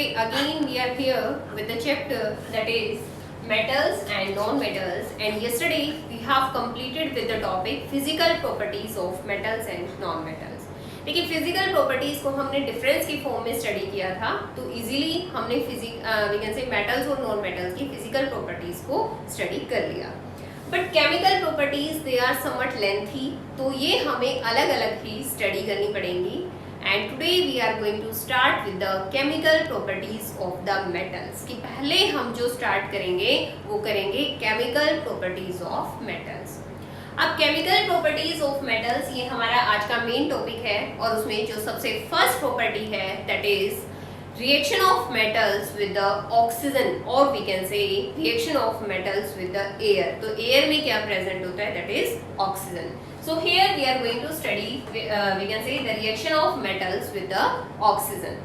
today again we are here with the chapter that is metals and non-metals, and yesterday we have completed with the topic physical properties of metals and non-metals. देखिए physical properties को हमने difference की form में study किया था, तो easily हमने we can say metals और नॉन मेटल्स की फिजिकल प्रॉपर्टीज को स्टडी कर लिया. But chemical properties they are somewhat lengthy, तो ये हमें अलग अलग ही स्टडी करनी पड़ेंगी. And today we are going to start with the chemical properties of the metals. कि पहले हम जो स्टार्ट करेंगे वो करेंगे केमिकल प्रॉपर्टीज ऑफ मेटल्स. अब केमिकल प्रॉपर्टीज ऑफ मेटल्स ये हमारा आज का मेन टॉपिक है, और उसमें जो सबसे फर्स्ट प्रॉपर्टी है that is reaction of metals with the oxygen, और we can say reaction of metals with the air. तो एयर में क्या प्रेजेंट होता है that is oxygen. So here we are going to study we can say the reaction of metals with the oxygen.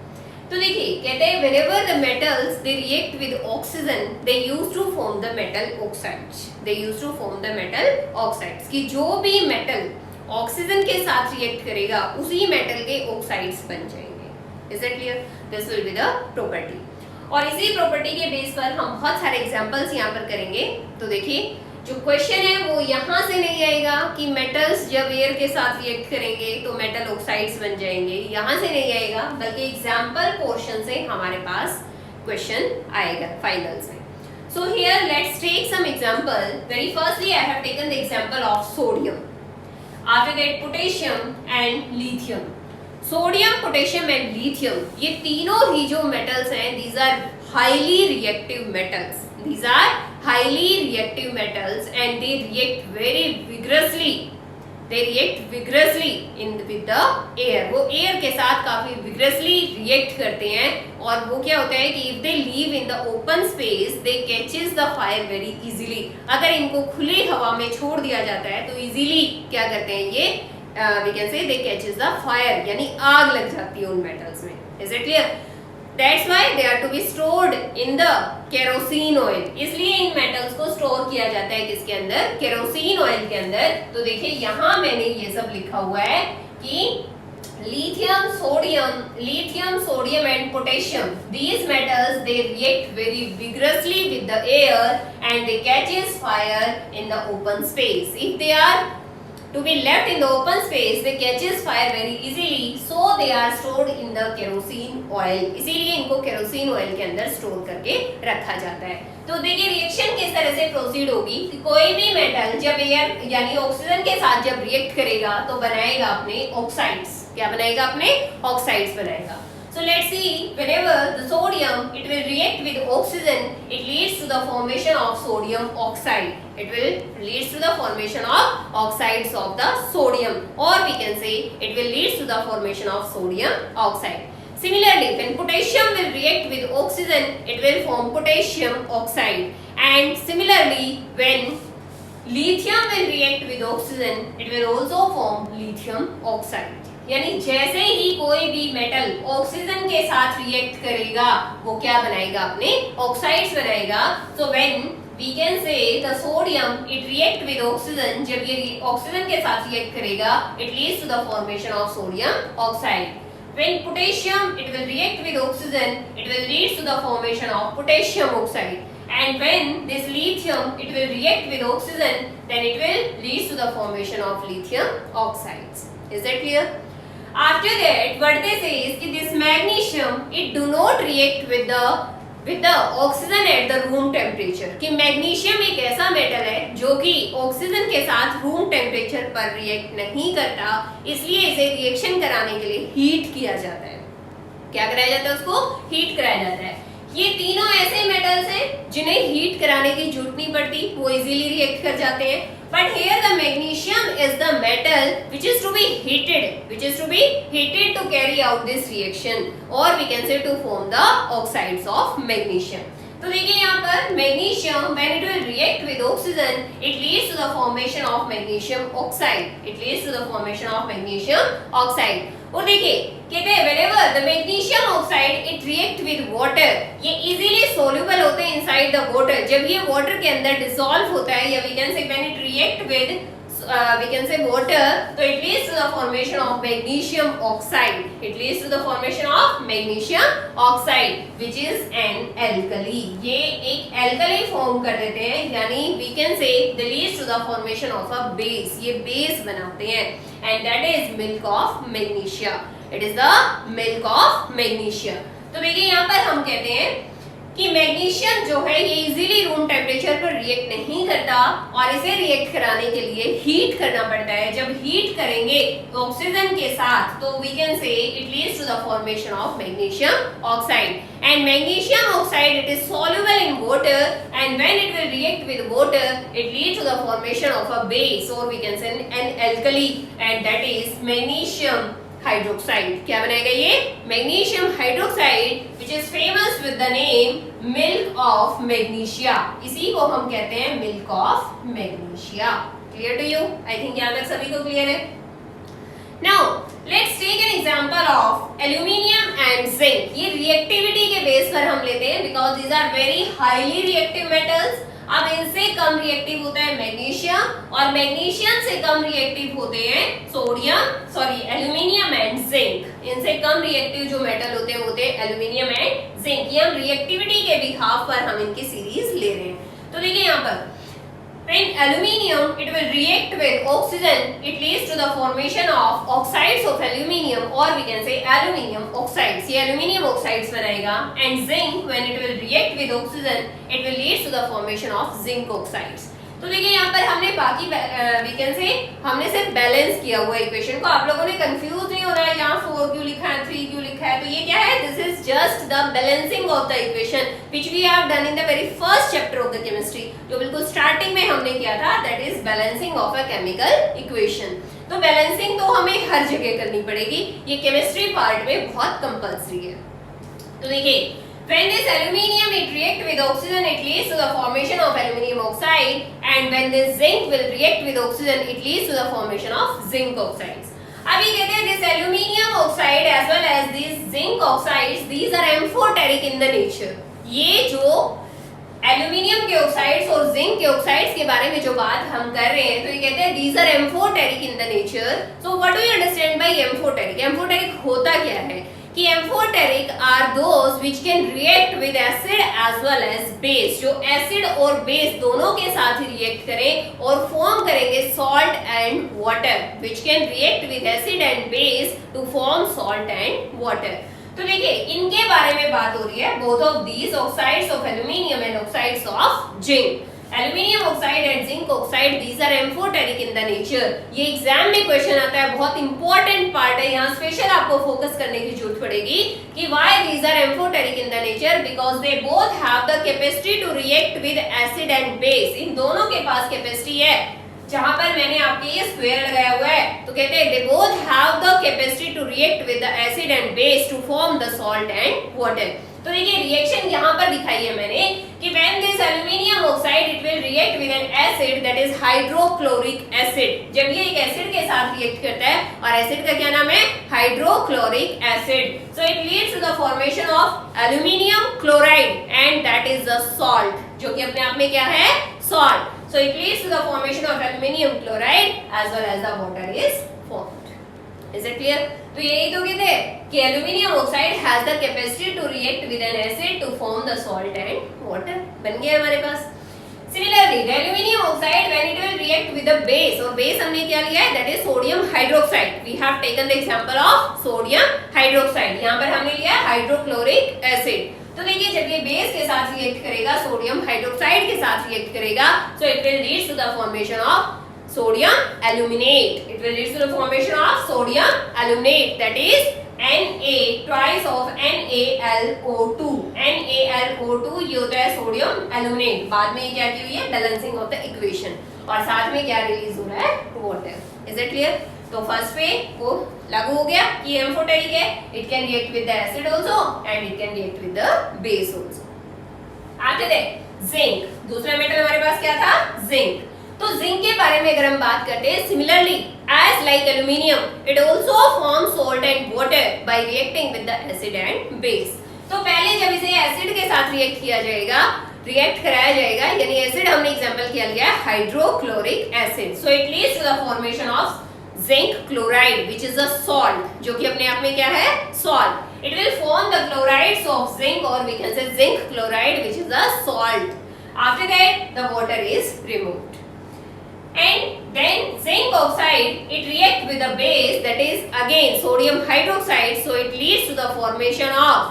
तो देखिए कहते हैं whenever the metals they react with oxygen they used to form the metal oxides. They used to form the metal oxides. कि जो भी metal oxygen के साथ react करेगा उसी मेटल के ऑक्साइड्स बन जाएंगे. Is that clear? This will be the property. और इसी प्रॉपर्टी के बेस पर हम बहुत सारे एग्जांपल्स यहाँ पर करेंगे. तो देखिए जो क्वेश्चन है वो यहाँ से नहीं आएगा कि मेटल्स जब एयर के साथ रिएक्ट करेंगे तो मेटल ऑक्साइड्स बन जाएंगे, यहाँ से नहीं आएगा, बल्कि एग्जाम्पल पोर्शन से हमारे पास क्वेश्चन आएगा फाइनल से. So here let's take some example. Very firstly I have taken the example of sodium, after that potassium and lithium. Sodium, potassium and lithium ये तीनों ही जो मेटल्स हैं these are highly reactive metals. These are highly reactive metals and they react very vigorously. They react vigorously with the air. वो air के साथ काफी vigorously react करते हैं, और वो क्या होता है कि if they live in the open space, they catches the fire very easily. अगर इनको खुली हवा में छोड़ दिया जाता है तो easily क्या करते हैं ये we can say they catches the fire, यानी आग लग जाती है उन metals में. Is it clear? That's why they are to be stored in the kerosene oil. इसलिए इन मेटल्स को स्टोर किया जाता है किसके अंदर? केरोसिन ऑयल के अंदर. तो देखिए यहाँ मैंने ये सब लिखा हुआ है कि lithium, sodium and potassium, these metals they react very vigorously with the air and they catches fire in the open space. If they are to be left in the open space they catches fire very easily, so they are stored in the kerosene oil. इसीलिए इनको kerosene oil के अंदर store करके रखा जाता है. तो देखिए रिएक्शन किस तरह से प्रोसीड होगी कि कोई भी मेटल जब एयर यानी ऑक्सीजन के साथ जब रिएक्ट करेगा तो बनाएगा अपने ऑक्साइड्स. क्या बनाएगा? अपने ऑक्साइड्स बनाएगा. So let's see, whenever the sodium it will react with oxygen, it leads to the formation of sodium oxide. It will leads to the formation of oxides of the sodium, or we can say it will leads to the formation of sodium oxide. Similarly, when potassium will react with oxygen, it will form potassium oxide. And similarly, when lithium will react with oxygen, it will also form lithium oxide. यानी जैसे ही कोई भी metal oxygen के साथ react करेगा वो क्या बनाएगा? अपने ऑक्साइड्स बनाएगा. So when we can say the sodium it react with oxygen, जब ये ऑक्सीजन के साथ रिएक्ट करेगा it leads to the formation of sodium oxide. When potassium it will react with oxygen it will leads to the formation of potassium oxide. And when this lithium it will react with oxygen, then it will leads to the formation of lithium oxides. Is that clear? After that, what they say is कि this magnesium it do not react with the oxygen at the room temperature. कि magnesium एक ऐसा metal है जो कि oxygen के साथ room temperature पर रिएक्ट नहीं करता, इसलिए इसे रिएक्शन कराने के लिए हीट किया जाता है. क्या कराया जाता है? उसको हीट कराया जाता है. ये तीनों ऐसे मेटल्स हैं जिन्हें हीट कराने की जरूरत नहीं पड़ती, वो इजीली रिएक्ट कर जाते हैं. But here the magnesium is the metal which is to be heated to carry out this reaction, or we can say to form the oxides of magnesium. तो देखिए यहाँ पर magnesium when it will react with oxygen it leads to the formation of magnesium oxide. It leads to the formation of magnesium oxide. और देखिए कहते हैं whenever the magnesium oxide it react with water, ये easily soluble होते हैं inside the water. जब ये water के अंदर dissolve होता है, या we can say when it react with we can say water, so it leads to the formation of magnesium oxide. It leads to the formation of magnesium oxide, which is an alkali. ये एक alkali form कर देते हैं, यानी we can say they leads to the formation of a base. ये base बनाते हैं, and that is milk of magnesia. It is the milk of magnesia. तो देखिए यहाँ पर हम कहते हैं कि मैग्नीशियम जो है ये इजीली रूम टेम्परेचर पर रिएक्ट नहीं करता और इसे रिएक्ट कराने के लिए हीट करना पड़ता है. जब हीट करेंगे ऑक्सीजन के साथ तो we can say it leads to the formation of magnesium oxide. And magnesium oxide it is soluble in water and when it will react with water it leads to the formation of a base और we can say an alkali and that is magnesium hydroxide. क्या बनेगा ये magnesium hydroxide which is famous with the name milk of magnesia. इसी को हम कहते हैं milk of magnesia. Clear to you? I think यहाँ तक सभी को clear है. Now let's take an example of aluminium and zinc. ये reactivity के बेस पर हम लेते हैं because these are very highly reactive metals. अब इनसे कम रिएक्टिव होता है मैग्नीशियम और मैग्नीशियम से कम रिएक्टिव होते हैं एल्यूमिनियम एंड जिंक. इनसे कम रिएक्टिव जो मेटल होते हैं एल्यूमिनियम एंड जिंक. ये हम रिएक्टिविटी के बिहाफ पर हम इनकी सीरीज ले रहे हैं. तो देखिए यहाँ पर when aluminium it will react with oxygen it leads to the formation of oxides of aluminium or we can say aluminium oxides. ये aluminium oxides बनाएगा. And zinc when it will react with oxygen it will lead to the formation of zinc oxides. तो देखिए यहाँ पर हमने बाकी we can say हमने सिर्फ बैलेंस किया हुआ इक्वेशन को. आप लोगों ने कंफ्यूज नहीं होना है यहाँ 4 क्यों लिखा है 3 क्यों लिखा है. तो ये क्या है, this is just the balancing of the equation which we have done in the very first chapter of the chemistry. जो बिल्कुल स्टार्टिंग में हमने किया था, that is balancing of a chemical equation. तो बैलेंसिंग तो हमें हर जगह करनी पड़ेगी, ये केमिस्ट्री पार्ट में बहुत कंपल्सरी है. तो देखिए when this aluminium it react with oxygen it leads to the formation of aluminium oxide and when this zinc will react with oxygen it leads to the formation of zinc oxides. अभी कहते हैं this aluminium oxide as well as these zinc oxides these are amphoteric in the nature. ये जो aluminium के oxides और zinc के oxides के बारे में जो बात हम कर रहे हैं, तो ये कहते हैं these are amphoteric in the nature. So what do you understand by amphoteric? amphoteric होता क्या है कि amphoteric are those which can react with acid as well as base. जो एसिड और बेस दोनों के साथ ही रिएक्ट करें और फॉर्म करेंगे salt and water which can react with acid and base to form salt and water. तो देखिए इनके बारे में बात हो रही है. both of these oxides of aluminium and oxides of zinc. Aluminium oxide and zinc oxide these are amphoteric in the nature. ये एग्जाम में क्वेश्चन आता है, बहुत इंपॉर्टेंट पार्ट है. यहाँ स्पेशल आपको फोकस करने की जरूरत पड़ेगी कि why these are amphoteric in the nature because they both have the capacity to react with acid and base. इन दोनों के पास कैपेसिटी है. जहां पर मैंने आपके ये स्क्वायर लगाया हुआ है तो कहते हैं they both have the capacity to react with the acid and base to form the salt and water. तो देखिए रिएक्शन यहाँ पर दिखाई है मैंने कि when this aluminium oxide it will react with an acid that is hydrochloric acid. जब ये एक एसिड के साथ रिएक्ट करता है और एसिड का क्या नाम है, hydrochloric acid. So it leads to the formation of aluminium chloride and that is the salt, जो कि अपने आप में क्या है, salt. So it leads to the formation of aluminium chloride as well as the water is formed. Is it clear? तो यही तो कहते हैं कि aluminium oxide has the capacity to react with an acid to form the salt and water. बन गया हमारे पास. Similarly, the aluminium oxide when it will react with the base और base हमने क्या लिया है, that is sodium hydroxide. We have taken the example of sodium hydroxide. यहाँ पर हमने लिया hydrochloric acid. तो देखिए जब ये बेस के साथ रिएक्ट करेगा, सोडियम हाइड्रोक्साइड के साथ रिएक्ट करेगा, so it will lead to the formation of sodium aluminate. It will lead to the formation of sodium aluminate, that is Na twice of NaLO2. NaLO2 ये होता है sodium aluminate. बाद में ये क्या की हुई है, बैलेंसिंग ऑफ द इक्वेशन और साथ में क्या रिलीज हो रहा है, वाटर. Is it clear? तो फर्स्ट पे वो लागू हो गया कि एम्फोटेरिक है, it can react with the acid also and it can react with the base also. आगे दे जिंक. दूसरा मेटल हमारे पास क्या था, जिंक. तो जिंक के बारे में अगर हम बात करते हैं, similarly as like aluminium it also forms salt and water by reacting with the acid and base. तो पहले जब इसे एसिड के साथ रिएक्ट किया जाएगा रिएक्ट कराया जाएगा, यानी एसिड हमने एग्जांपल किया लिया है hydrochloric acid, so it leads to the formation of zinc chloride which is a salt, जो कि अपने आप में क्या है, salt. It will form the chlorides of zinc और we can say zinc chloride which is a salt. After that the water is removed and then zinc oxide it react with the base that is again sodium hydroxide, so it leads to the formation of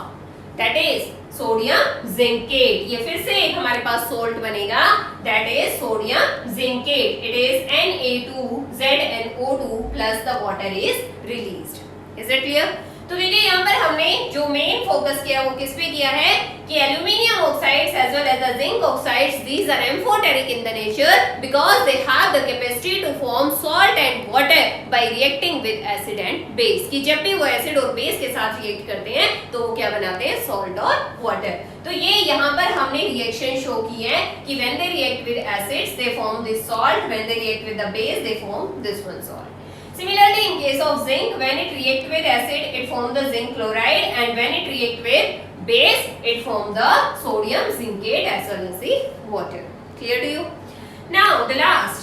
that is sodium zincate. ये फिर से एक हमारे पास salt बनेगा that is sodium zincate. It is Na2ZnO2 plus the water is released. Is it clear? तो देखिए यहाँ पर हमने जो मेन फोकस किया वो किस पे किया है कि aluminium oxides as well as the zinc oxides these are amphoteric in the nature because they have the capacity to form salt and water by reacting with acid and base, कि जब भी वो एसिड और base के साथ react करते हैं तो वो क्या बनाते हैं, सॉल्ट और वाटर। तो ये यहाँ पर हमने रिएक्शन शो की है कि when they react with acids they form this salt, when they react with the base they form this one salt. Similarly, in case of zinc, when it react with acid, it form the zinc chloride, and when it react with base, it form the sodium zincate as well as the water. Clear to you? Now, the last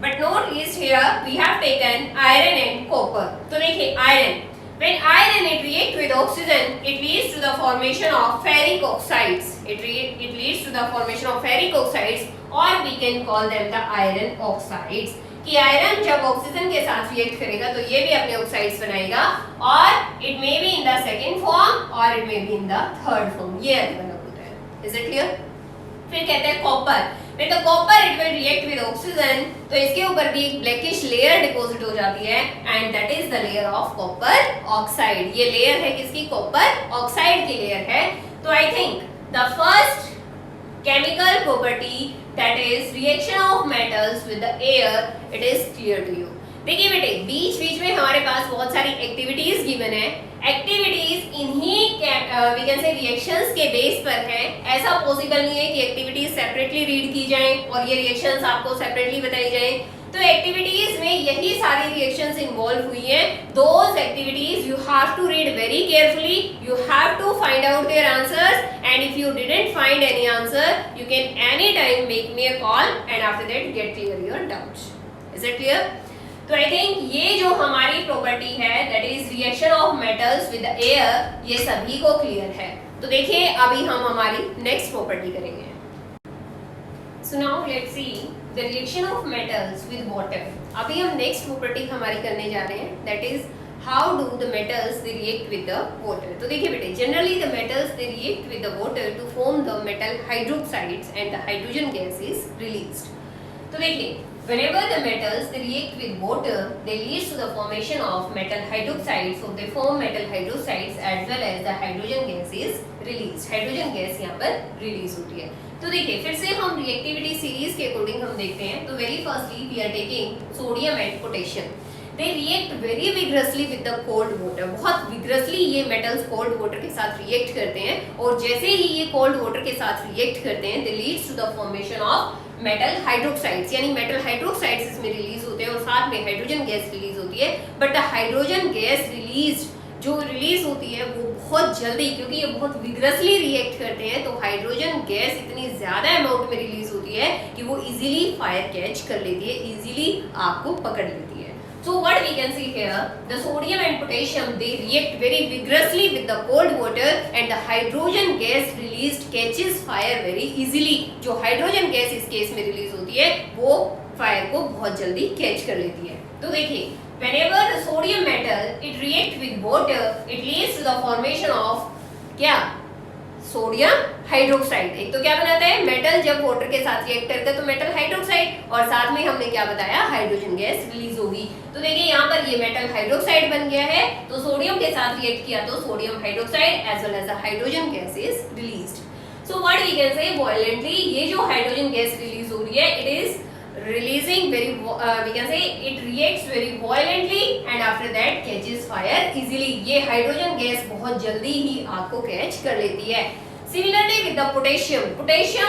but not least here, we have taken iron and copper. तो देखिए iron. When iron it react with oxygen, it leads to the formation of ferric oxides. It leads to the formation of ferric oxides, or we can call them the iron oxides. कि iron जब oxygen के साथ react करेगा तो ये भी अपने oxides बनाएगा और it may be in the second form और it may be in the third form, ये डेवलप होता है। Is it clear? फिर कहते हैं copper. When the copper it will react with oxygen, तो इसके ऊपर भी एक ब्लैकिश लेयर डिपॉजिट हो जाती है and that is the layer of copper oxide. ये लेयर है किसकी, कॉपर ऑक्साइड की लेयर है। तो I think the first chemical property that is reaction of metals with the air, it is clear to you। देखिए बेटे बीच बीच में हमारे पास बहुत सारी एक्टिविटीज गिवन है, एक्टिविटीज इन्हीं वी कैन से रिएक्शंस के बेस पर है। ऐसा पॉसिबल नहीं है कि एक्टिविटीज सेपरेटली रीड की जाएं और ये रिएक्शंस आपको सेपरेटली बताई जाएं। तो एक्टिविटीज में यही सारी रिएक्शंस इन्वॉल्व हुई हैं। Those activities you have to read very carefully, you have to find out their answers and if you didn't find any answer you can any time make me a call and after that get clear your doubts. Is it clear? तो I think ये जो हमारी property है that is reaction of metals with air, ये सभी को clear है। तो देखिए अभी हम हमारी नेक्स्ट प्रॉपर्टी करेंगे। So now let's see the reaction of metals with water. अभी हम नेक्स्ट प्रॉपर्टी हमारी करने जा रहे हैं that is how do the metals they react with the water. तो देखिए बेटे generally the metals they react with the water to form the metal hydroxides and the hydrogen gas is released. तो देखिए whenever the metals they react with water they leads to the formation of metal hydroxides, so they form metal hydroxides as well as the hydrogen gas is released। Hydrogen gas यहाँ पर release होती है। तो देखिए फिर से हम reactivity series के अकॉर्डिंग हम देखते हैं। तो very firstly we are taking sodium and potassium, they react very vigorously with the cold water. बहुत विग्रसली ये मेटल्स कोल्ड वाटर के साथ रिएक्ट करते हैं और जैसे ही ये कोल्ड वाटर के साथ रिएक्ट करते हैं they leads to the formation of metal hydroxides, यानी मेटल हाइड्रोक्साइड्स इसमें रिलीज होते हैं और साथ में हाइड्रोजन गैस रिलीज होती है। बट द हाइड्रोजन गैस जो रिलीज होती है वो बहुत जल्दी, क्योंकि ये बहुत विग्रसली रिएक्ट करते हैं तो हाइड्रोजन गैस इतनी ज्यादा अमाउंट में रिलीज होती है कि वो इजीली फायर कैच कर लेती है, इजीली आग को पकड़ लेती है। So what we can see here, the sodium and potassium they react very vigorously with the cold water and the hydrogen gas released catches fire very easily। जो hydrogen gas इस केस में release होती है वो fire को बहुत जल्दी catch कर लेती है। तो देखिए whenever the sodium metal it react with water it leads to the formation of क्या, सोडियम हाइड्रोक्साइड। एक तो क्या बनाता है, मेटल जब वाटर के साथ रिएक्ट करता है तो मेटल हाइड्रोक्साइड और साथ में हमने क्या बताया, हाइड्रोजन गैस रिलीज होगी। तो देखिए यहाँ पर ये मेटल हाइड्रोक्साइड बन गया है तो सोडियम के साथ रिएक्ट किया तो sodium hydroxide as well as the hydrogen gas is released. So what we can say violently ये जो हाइड्रोजन गैस रिलीज हो रही है it is releasing very we can say it reacts very violently and after that catches fire easily। ये hydrogen gas बहुत जल्दी ही आग को कैच कर लेती है। Similarly with the potassium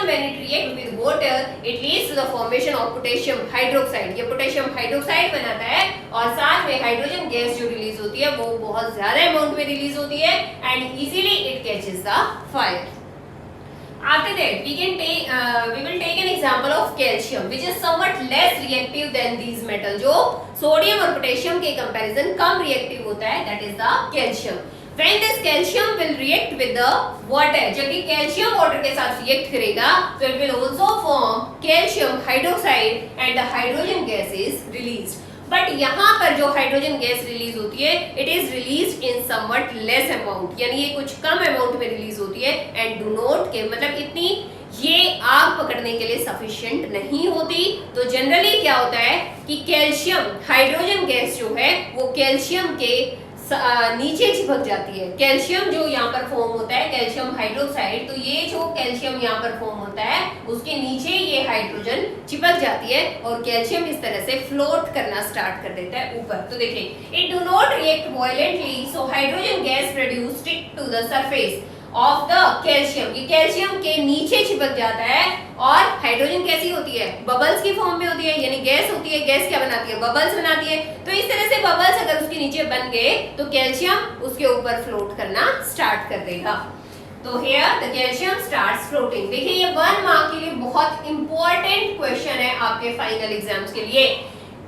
when it react with water it leads to the formation of potassium hydroxide। ये potassium hydroxide बनाता है और साथ में हाइड्रोजन गैस जो रिलीज होती है वो बहुत ज्यादा अमाउंट में रिलीज होती है and easily it catches the fire। After after that we will take an example of calcium which is somewhat less reactive than these metals, जो सोडियम और पोटेशियम के कंपैरिजन कम रिएक्टिव होता है, that is the calcium. When this calcium will react with the water, जब ये calcium water के साथ react करेगा तो it will also form calcium hydroxide and the hydrogen gas is released. But यहाँ पर जो हाइड्रोजन गैस रिलीज होती है it is release in somewhat less amount, यानी ये कुछ कम अमाउंट में रिलीज होती है एंड डू नॉट के मतलब इतनी ये आग पकड़ने के लिए सफिशिएंट नहीं होती. तो जनरली क्या होता है कि कैल्शियम हाइड्रोजन गैस जो है वो कैल्शियम के नीचे चिपक जाती है. कैल्शियम जो यहाँ पर फॉर्म होता है कैल्शियम हाइड्रोक्साइड, तो ये जो कैल्शियम यहाँ पर फॉर्म होता है उसके नीचे ये हाइड्रोजन चिपक जाती है और कैल्शियम इस तरह से फ्लोट करना स्टार्ट कर देता है ऊपर. तो देखिए it do not react violently, so hydrogen gas produce stick to the surface of the calcium. ये कैल्शियम के नीचे चिपक जाता है और हाइड्रोजन कैसी होती है, बबल्स की फॉर्म में होती है, यानी गैस होती है. गैस क्या बनाती है, बबल्स बनाती है. तो इस तरह से बबल्स अगर उसके नीचे बन गए तो कैल्शियम उसके ऊपर फ्लोट करना स्टार्ट कर देगा. तो here the calcium starts floating. देखिए ये 1 मार्क के लिए बहुत इंपॉर्टेंट क्वेश्चन है आपके फाइनल एग्जाम्स के लिए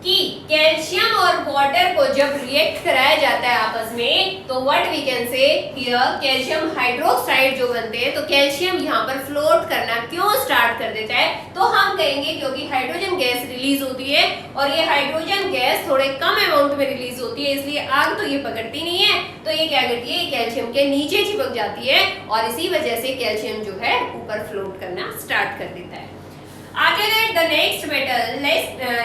कि कैल्शियम और वाटर को जब रिएक्ट कराया जाता है आपस में तो what we can say here calcium hydroxide जो बनते हैं तो कैल्शियम यहाँ पर फ्लोट करना क्यों स्टार्ट कर देता है, तो हम कहेंगे क्योंकि हाइड्रोजन गैस रिलीज होती है और ये हाइड्रोजन गैस थोड़े कम अमाउंट में रिलीज होती है इसलिए आग तो ये पकड़ती नहीं है, तो ये क्या करती है कैल्शियम के नीचे चिपक जाती है और इसी वजह से कैल्शियम जो है ऊपर फ्लोट करना स्टार्ट कर देता है. आगे द नेक्स्ट मेटल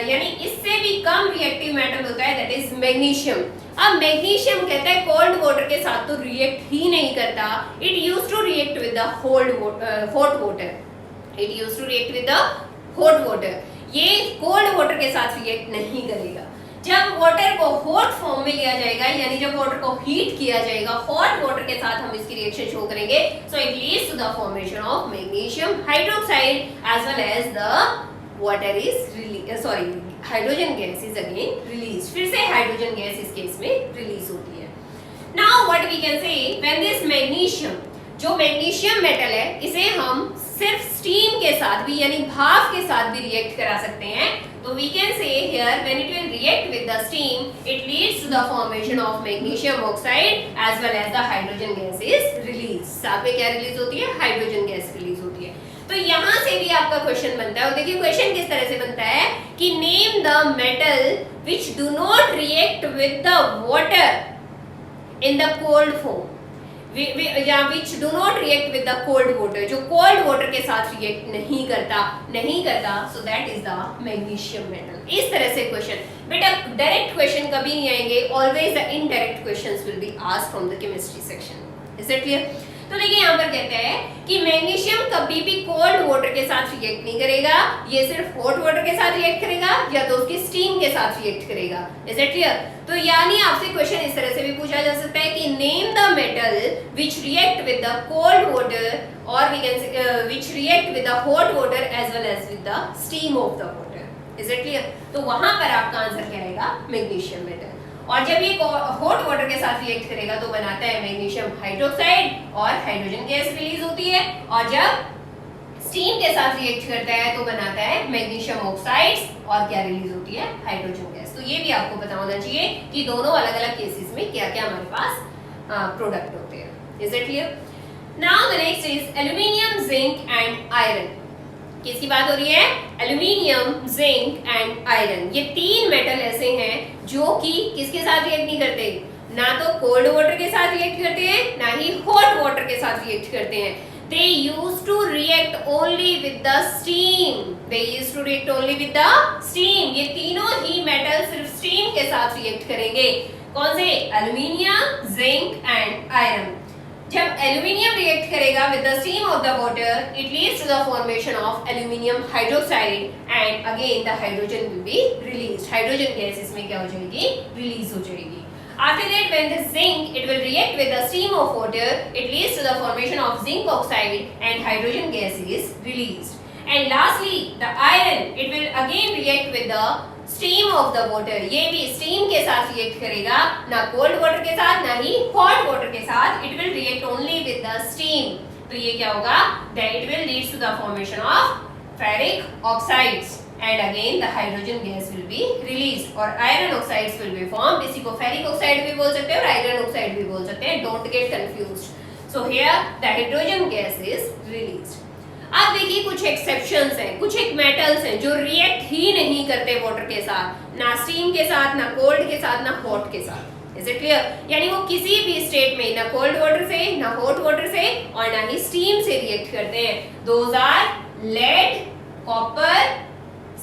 यानी इससे भी कम रिएक्टिव मेटल होता है दैट इज मैग्नीशियम. अब मैग्नीशियम कहता है कोल्ड वाटर के साथ तो रिएक्ट ही नहीं करता. It used to react with the hot water. It used to react with the hot water. ये कोल्ड वाटर के साथ रिएक्ट नहीं करेगा. जब वाटर को हॉट फॉर्म में लिया जाएगा यानी जब वाटर को हीट किया जाएगा हॉट वाटर के साथ हम इसकी रिएक्शन शो करेंगे, so it leads to the formation of magnesium hydroxide as well as the water is hydrogen gas is again release. फिर से हाइड्रोजन गैस इस केस में रिलीज होती है. Now what we can say when this magnesium जो magnesium metal है इसे हम सिर्फ स्टीम के साथ भी यानी भाप के साथ भी रिएक्ट करा सकते हैं. तो we can say here when it will react with the steam it leads to the formation of magnesium oxide as well as the hydrogen gas is released. साथ में क्या रिलीज होती है, हाइड्रोजन गैस रिलीज होती है. तो यहाँ से भी आपका क्वेश्चन बनता है और देखिए क्वेश्चन किस तरह से बनता है कि name the metal which do not react with the water in the cold form. which do not react with the cold water, जो cold water के साथ react नहीं करता so that is the magnesium metal. इस तरह से question बेटा direct question कभी नहीं आएंगे, always the indirect questions will be asked from the chemistry section. Is that clear? तो देखिए यहाँ पर कहते हैं कि मैग्नीशियम कभी भी कोल्ड वाटर के साथ रिएक्ट नहीं करेगा, ये सिर्फ हॉट वाटर के साथ रिएक्ट करेगा या तो उसकी स्टीम के साथ रिएक्ट करेगा. Is it clear? तो यानी आपसे क्वेश्चन इस तरह से भी पूछा जा सकता है कि name the metal which react with the cold water और we can say which react with the hot water as well as with the steam of the water. Is it clear? तो वहां पर आपका आंसर क्या आएगा, magnesium metal. और जब ये हॉट वाटर के साथ रिएक्ट करेगा तो बनाता है मैग्नीशियम हाइड्रोक्साइड और हाइड्रोजन गैस रिलीज होती है और जब स्टीम के साथ रिएक्ट करता है तो बनाता है मैग्नीशियम ऑक्साइड्स और क्या रिलीज होती है, हाइड्रोजन गैस. तो ये भी आपको पता होना चाहिए कि दोनों अलग अलग केसेस में क्या क्या हमारे पास प्रोडक्ट होते हैं. Is it clear? Now the next is aluminium, zinc and iron. किसकी बात हो रही है, एल्यूमिनियम, जिंक एंड आयरन. ये 3 मेटल ऐसे हैं जो कि किसके साथ रिएक्ट नहीं करते, ना तो कोल्ड वाटर के साथ रिएक्ट करते हैं ना ही हॉट वाटर के साथ रिएक्ट करते हैं. They used to react only with the steam. They used to react only with the steam. ये तीनों ही मेटल सिर्फ स्टीम के साथ रिएक्ट करेंगे. कौन से, एल्यूमिनियम, जिंक एंड आयरन. जब एल्यूमिनियम रिएक्ट करेगा with the steam of the water it leads to the formation of aluminium hydroxide and again the hydrogen will be released. Hydrogen gas इसमें क्या हो जाएगी, रिलीज हो जाएगी. After that, when the zinc, it will react with the steam of water. It leads to the formation of zinc oxide and hydrogen gas is released. And lastly, the iron, it will again react with the steam of the water. ये भी steam के साथ react करेगा, ना cold water के साथ ना ही hot water के साथ. It will react only with the steam. तो ये क्या होगा, that it will leads to the formation of ferric oxides and again the hydrogen gas will be released और iron oxides will be formed. इसी को ferric oxide भी बोल सकते हैं और आयरन ऑक्साइड भी बोल सकते हैं. Don't get confused. So here the hydrogen gas is released. अब देखिए कुछ एक्सेप्शंस हैं, कुछ एक मेटल्स हैं जो रिएक्ट ही नहीं करते वाटर के साथ, ना स्टीम के साथ, ना कोल्ड के साथ, ना हॉट के साथ. Is it clear? यानी वो किसी भी स्टेट में ना कोल्ड वाटर से, ना हॉट वाटर से और ना ही स्टीम से रिएक्ट करते हैं. Those are lead, copper,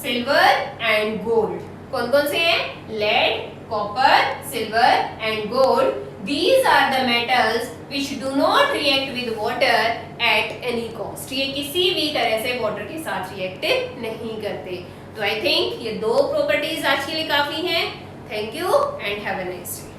silver and gold. कौन कौन से हैं? Lead, copper, silver and gold. These are the metals which do not react with water at any cost. ये किसी भी तरह से वाटर के साथ रिएक्ट नहीं करते. तो आई थिंक ये दो प्रॉपर्टीज आज के लिए काफी हैं. Thank you and have a nice day.